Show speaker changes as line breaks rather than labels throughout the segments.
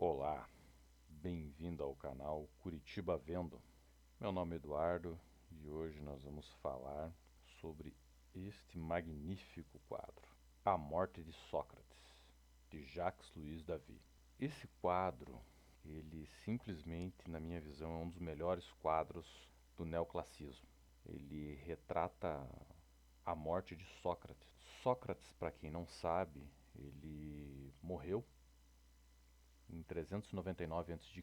Olá, bem-vindo ao canal Curitiba Vendo. Meu nome é Eduardo e hoje nós vamos falar sobre este magnífico quadro, A Morte de Sócrates, de Jacques Louis David. Esse quadro, ele simplesmente, na minha visão, é um dos melhores quadros do neoclassicismo. Ele retrata a morte de Sócrates. Sócrates, para quem não sabe, ele morreu em 399 a.C.,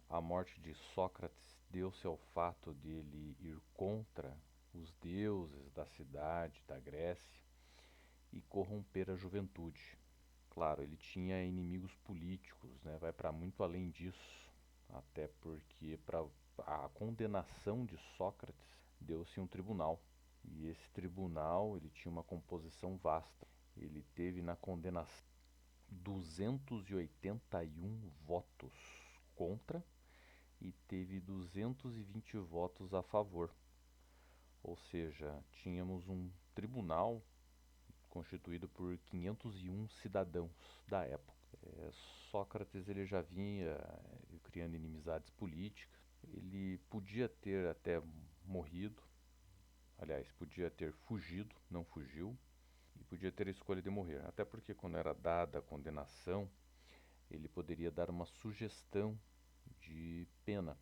a morte de Sócrates deu-se ao fato dele ir contra os deuses da cidade, da Grécia, e corromper a juventude. Claro, ele tinha inimigos políticos, né? Vai para muito além disso, até porque para a condenação de Sócrates deu-se um tribunal. E esse tribunal ele tinha uma composição vasta. Ele teve na condenação 281 votos contra e teve 220 votos a favor. Ou seja, tínhamos um tribunal constituído por 501 cidadãos da época. Sócrates ele já vinha criando inimizades políticas. Ele podia ter até morrido, aliás, podia ter fugido, não fugiu, e podia ter a escolha de morrer. Até porque quando era dada a condenação, ele poderia dar uma sugestão de pena,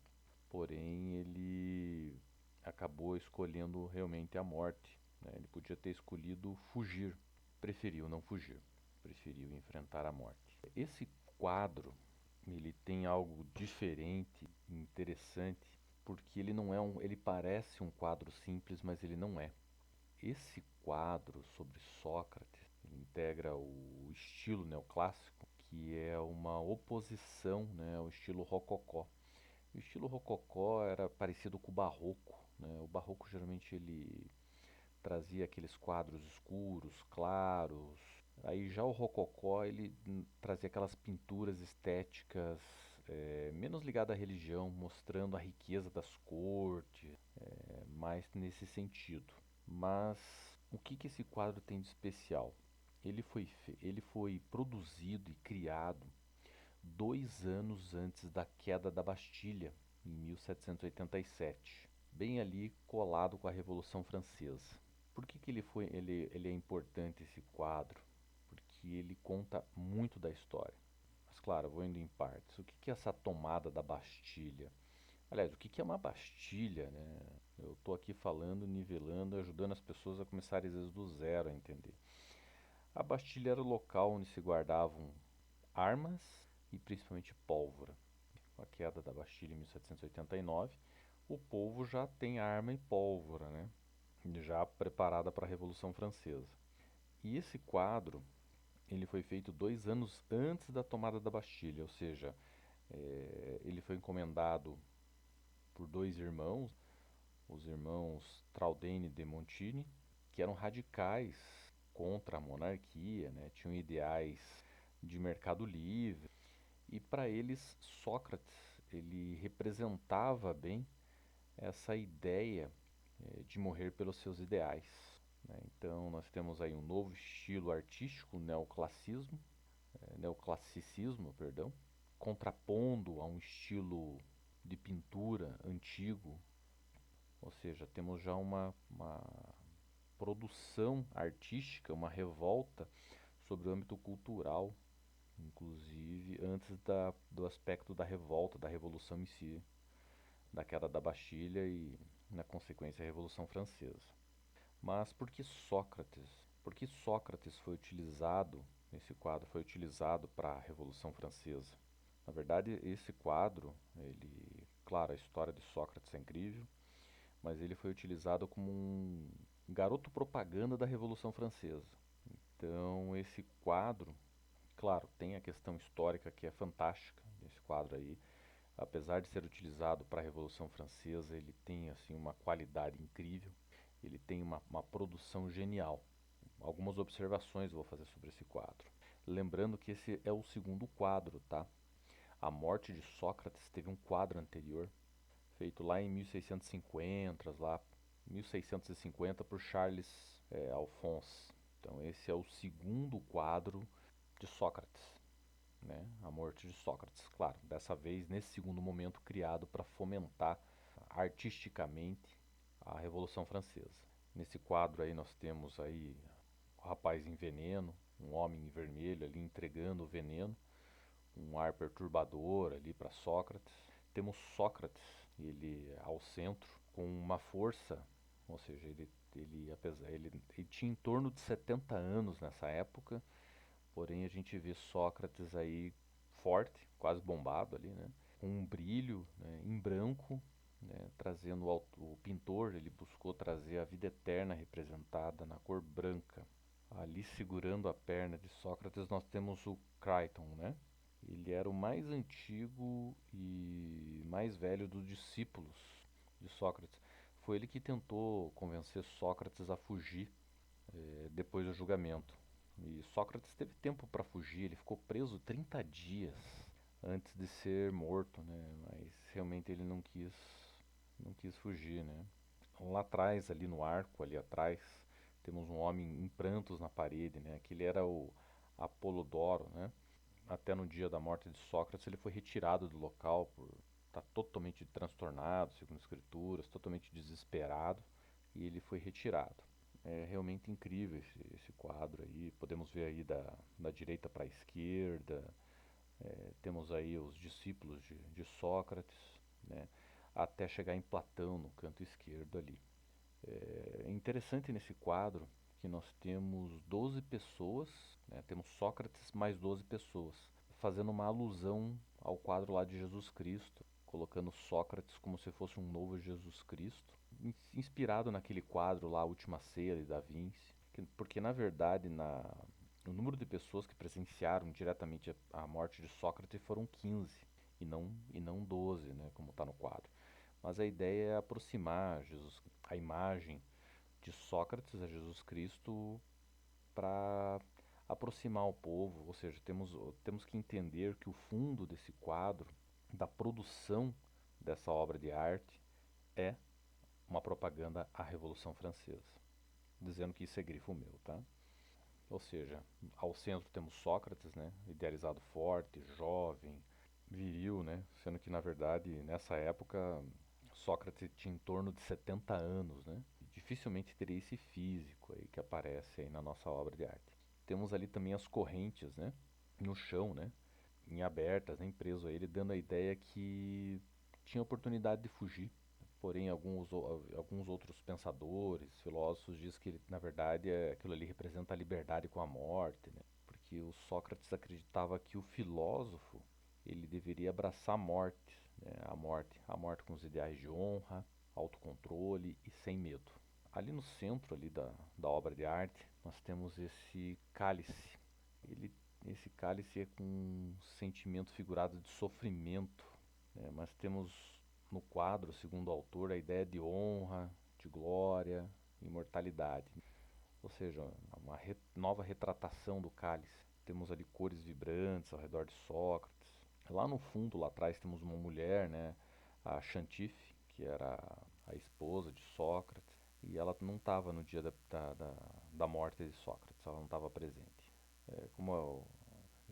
porém ele acabou escolhendo realmente a morte, né? Ele podia ter escolhido fugir, preferiu não fugir, preferiu enfrentar a morte. Esse quadro ele tem algo diferente, interessante, porque ele não é ele parece um quadro simples, mas ele não é. Esse quadro sobre Sócrates ele integra o estilo neoclássico, que é uma oposição, né, ao estilo rococó. O estilo rococó era parecido com o barroco, né? O barroco geralmente ele trazia aqueles quadros escuros, claros. Aí já o rococó ele trazia aquelas pinturas estéticas menos ligadas à religião, mostrando a riqueza das cortes, mais nesse sentido. Mas o que esse quadro tem de especial? Ele foi produzido e criado 2 anos antes da queda da Bastilha, em 1787, bem ali colado com a Revolução Francesa. Por que ele é importante esse quadro? Porque ele conta muito da história. Mas claro, eu vou indo em partes. O que é essa tomada da Bastilha? Aliás, o que é uma Bastilha, né? Eu estou aqui falando, nivelando, ajudando as pessoas a começarem às vezes do zero a entender. A Bastilha era o local onde se guardavam armas e principalmente pólvora. Com a queda da Bastilha em 1789, o povo já tem arma e pólvora, né? Já preparada para a Revolução Francesa. E esse quadro ele foi feito 2 anos antes da tomada da Bastilha, ou seja, ele foi encomendado por dois irmãos, os irmãos Traldene de Montini, que eram radicais contra a monarquia, né? Tinham ideais de mercado livre. E para eles, Sócrates ele representava bem essa ideia de morrer pelos seus ideais, né? Então nós temos aí um novo estilo artístico, neoclassicismo, perdão, contrapondo a um estilo de pintura antigo, ou seja, temos já uma produção artística, uma revolta sobre o âmbito cultural, inclusive antes do aspecto da revolta, da revolução em si, da queda da Bastilha e, na consequência, a Revolução Francesa. Mas por que Sócrates? Por que Sócrates foi utilizado, esse quadro foi utilizado para a Revolução Francesa? Na verdade, esse quadro, claro, a história de Sócrates é incrível, mas ele foi utilizado como um garoto propaganda da Revolução Francesa. Então, esse quadro, claro, tem a questão histórica que é fantástica, esse quadro aí, apesar de ser utilizado para a Revolução Francesa, ele tem assim uma qualidade incrível, ele tem uma produção genial. Algumas observações eu vou fazer sobre esse quadro. Lembrando que esse é o segundo quadro, tá? A morte de Sócrates teve um quadro anterior, feito lá em 1650, lá 1650 por Charles Alphonse. Então esse é o segundo quadro de Sócrates, né? A morte de Sócrates, claro, dessa vez nesse segundo momento criado para fomentar artisticamente a Revolução Francesa. Nesse quadro aí nós temos aí o rapaz em veneno, um homem em vermelho ali entregando o veneno, um ar perturbador ali para Sócrates. Temos Sócrates, ele ao centro, com uma força, ou seja, ele tinha em torno de 70 anos nessa época, porém a gente vê Sócrates aí forte, quase bombado ali, né? Com um brilho, né, em branco, né, trazendo o pintor, ele buscou trazer a vida eterna representada na cor branca. Ali segurando a perna de Sócrates nós temos o Crichton, né? Ele era o mais antigo e mais velho dos discípulos de Sócrates. Foi ele que tentou convencer Sócrates a fugir depois do julgamento. E Sócrates teve tempo para fugir, ele ficou preso 30 dias antes de ser morto, né? Mas realmente ele não quis fugir, né? Lá atrás, ali no arco, ali atrás, temos um homem em prantos na parede, né? Aquele era o Apolodoro, né? Até no dia da morte de Sócrates, ele foi retirado do local por estar totalmente transtornado, segundo as escrituras, totalmente desesperado, e ele foi retirado. É realmente incrível esse quadro aí. Podemos ver aí da direita para a esquerda. Temos aí os discípulos de Sócrates, né? Até chegar em Platão no canto esquerdo ali. É interessante nesse quadro que nós temos 12 pessoas, né? Temos Sócrates mais 12 pessoas, fazendo uma alusão ao quadro lá de Jesus Cristo, colocando Sócrates como se fosse um novo Jesus Cristo, inspirado naquele quadro lá, A Última Ceia de Da Vinci, porque na verdade o número de pessoas que presenciaram diretamente a morte de Sócrates foram 15 e não 12, né, como está no quadro. Mas a ideia é aproximar a imagem de Sócrates a Jesus Cristo para aproximar o povo, ou seja, temos que entender que o fundo desse quadro, da produção dessa obra de arte, é uma propaganda à Revolução Francesa, dizendo que isso é grifo meu, tá? Ou seja, ao centro temos Sócrates, né, idealizado forte, jovem, viril, né, sendo que na verdade nessa época Sócrates tinha em torno de 70 anos, né? Dificilmente teria esse físico aí que aparece aí na nossa obra de arte. Temos ali também as correntes, né, no chão, né, em abertas, né, preso a ele, dando a ideia que tinha oportunidade de fugir. Porém, alguns outros pensadores, filósofos, dizem que na verdade aquilo ali representa a liberdade com a morte, né? Porque o Sócrates acreditava que o filósofo ele deveria abraçar né? A morte com os ideais de honra, autocontrole e sem medo. Ali no centro ali da obra de arte, nós temos esse cálice. Ele, esse cálice é com um sentimento figurado de sofrimento, né? Mas temos no quadro, segundo o autor, a ideia de honra, de glória, imortalidade. Ou seja, uma nova retratação do cálice. Temos ali cores vibrantes ao redor de Sócrates. Lá no fundo, lá atrás, temos uma mulher, né, a Xantife, que era a esposa de Sócrates, e ela não estava no dia da morte de Sócrates, ela não estava presente. Como eu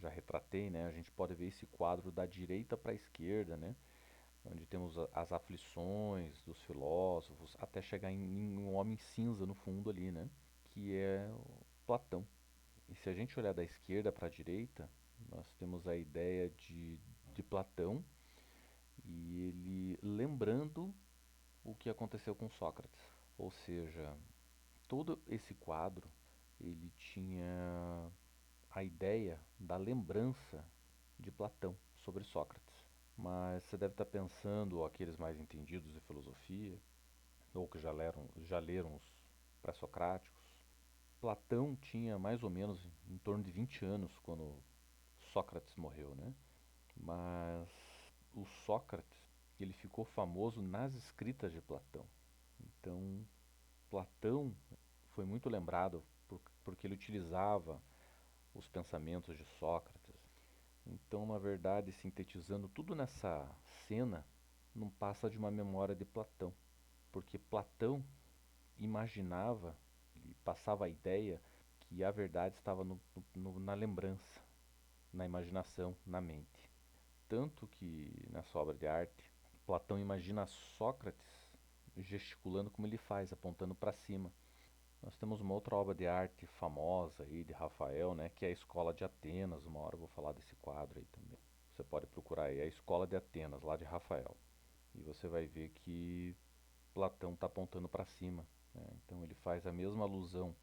já retratei, né, a gente pode ver esse quadro da direita para a esquerda, né, onde temos as aflições dos filósofos, até chegar em um homem cinza no fundo ali, né? Que é o Platão. E se a gente olhar da esquerda para a direita, nós temos a ideia de Platão e ele lembrando o que aconteceu com Sócrates. Ou seja, todo esse quadro ele tinha a ideia da lembrança de Platão sobre Sócrates. Mas você deve estar pensando, aqueles mais entendidos de filosofia, ou que já leram os pré-socráticos, Platão tinha mais ou menos em torno de 20 anos quando Sócrates morreu, né? Mas o Sócrates, ele ficou famoso nas escritas de Platão. Então, Platão foi muito lembrado porque ele utilizava os pensamentos de Sócrates. Então, na verdade, sintetizando tudo nessa cena, não passa de uma memória de Platão, porque Platão imaginava e passava a ideia que a verdade estava na lembrança. na imaginação, na mente. Tanto que nessa obra de arte, Platão imagina Sócrates gesticulando como ele faz, apontando para cima. Nós temos uma outra obra de arte famosa aí de Rafael, né, que é a Escola de Atenas. Uma hora eu vou falar desse quadro aí também. Você pode procurar aí a Escola de Atenas, lá de Rafael. E você vai ver que Platão está apontando para cima, né? Então ele faz a mesma alusão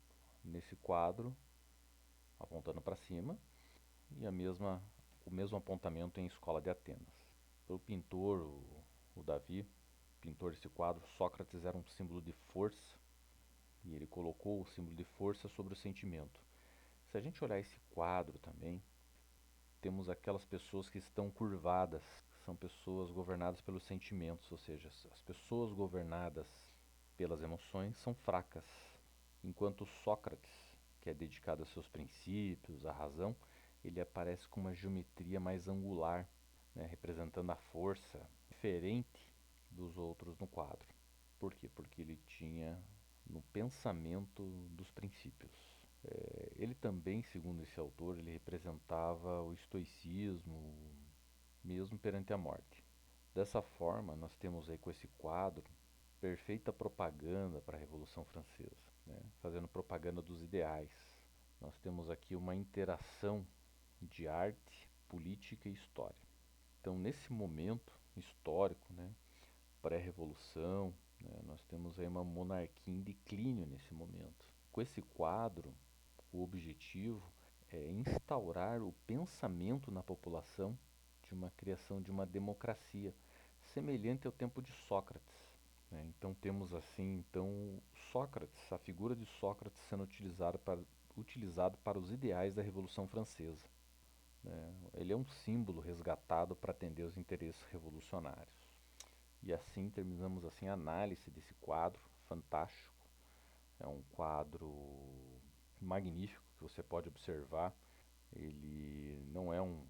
nesse quadro, apontando para cima, e o mesmo apontamento em Escola de Atenas. Para o pintor, o Davi, pintor desse quadro, Sócrates era um símbolo de força, e ele colocou o símbolo de força sobre o sentimento. Se a gente olhar esse quadro também, temos aquelas pessoas que estão curvadas, que são pessoas governadas pelos sentimentos, ou seja, as pessoas governadas pelas emoções são fracas, enquanto Sócrates, que é dedicado aos seus princípios, à razão, ele aparece com uma geometria mais angular, né, representando a força, diferente dos outros no quadro. Por quê? Porque ele tinha no pensamento dos princípios. Ele também, segundo esse autor, ele representava o estoicismo, mesmo perante a morte. Dessa forma, nós temos aí com esse quadro perfeita propaganda para a Revolução Francesa, né? Fazendo propaganda dos ideais. Nós temos aqui uma interação de arte, política e história. Então, nesse momento histórico, né, pré-revolução, né, nós temos aí uma monarquia em declínio nesse momento. Com esse quadro, o objetivo é instaurar o pensamento na população de uma criação de uma democracia, semelhante ao tempo de Sócrates, né? Então temos assim, então Sócrates, a figura de Sócrates sendo utilizado para os ideais da Revolução Francesa, né? Ele é um símbolo resgatado para atender os interesses revolucionários. E assim terminamos assim a análise desse quadro fantástico. É um quadro magnífico que você pode observar. Ele não é um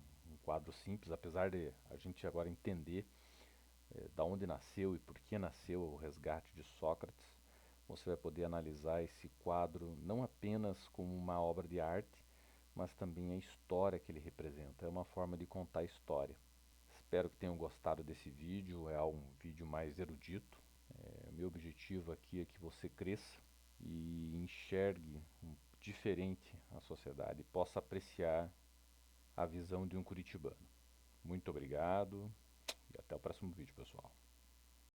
quadro simples, apesar de a gente agora entender da onde nasceu e por que nasceu o resgate de Sócrates. Você vai poder analisar esse quadro não apenas como uma obra de arte, mas também a história que ele representa. É uma forma de contar a história. Espero que tenham gostado desse vídeo. É um vídeo mais erudito. Meu objetivo aqui é que você cresça e enxergue diferente a sociedade e possa apreciar a visão de um curitibano. Muito obrigado e até o próximo vídeo, pessoal.